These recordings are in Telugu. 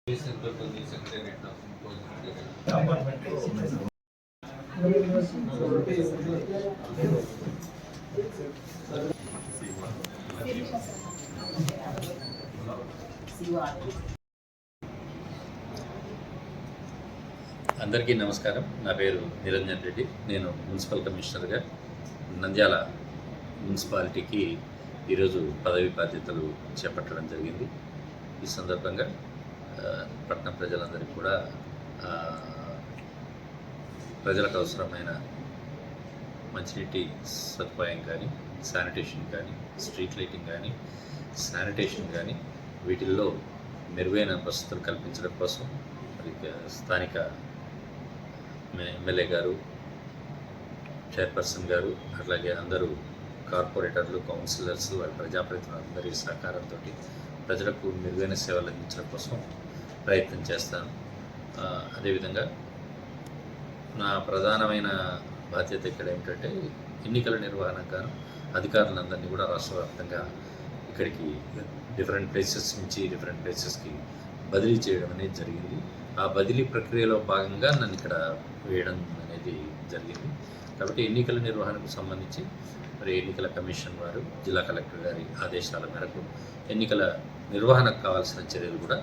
అందరికీ నమస్కారం. నా పేరు నిరంజన్ రెడ్డి. నేను మున్సిపల్ కమిషనర్గా నంద్యాల మున్సిపాలిటీకి ఈరోజు పదవి బాధ్యతలు చేపట్టడం జరిగింది. ఈ సందర్భంగా పట్టణ ప్రజలందరికీ కూడా ప్రజలకు అవసరమైన మంచినీటి సదుపాయం కానీ, శానిటేషన్ కానీ, స్ట్రీట్ లైటింగ్ కానీ, శానిటేషన్ కానీ వీటిల్లో మెరుగైన వసతులు కల్పించడం కోసం మరి స్థానిక ఎమ్మెల్యే గారు, చైర్పర్సన్ గారు, అట్లాగే అందరూ కార్పొరేటర్లు, కౌన్సిలర్స్, వాళ్ళ ప్రజాప్రతినిధులు అందరి సహకారంతో ప్రజలకు మెరుగైన సేవలు అందించడం కోసం ప్రయత్నం చేస్తాను. అదేవిధంగా నా ప్రధానమైన బాధ్యత ఇక్కడ ఏమిటంటే ఎన్నికల నిర్వహణకు అధికారులందరినీ కూడా రాష్ట్ర వ్యాప్తంగా ఇక్కడికి డిఫరెంట్ ప్లేసెస్ నుంచి డిఫరెంట్ ప్లేసెస్కి బదిలీ చేయడం అనేది జరిగింది. ఆ బదిలీ ప్రక్రియలో భాగంగా నన్ను ఇక్కడ వేయడం అనేది జరిగింది. కాబట్టి ఎన్నికల నిర్వహణకు సంబంధించి మరి ఎన్నికల కమిషన్ వారు, జిల్లా కలెక్టర్ గారి ఆదేశాల మేరకు ఎన్నికల నిర్వహణకు కావాల్సిన చర్యలు కూడా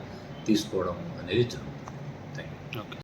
తీసుకోవడం అనేది జరుగుతుంది. Thank you.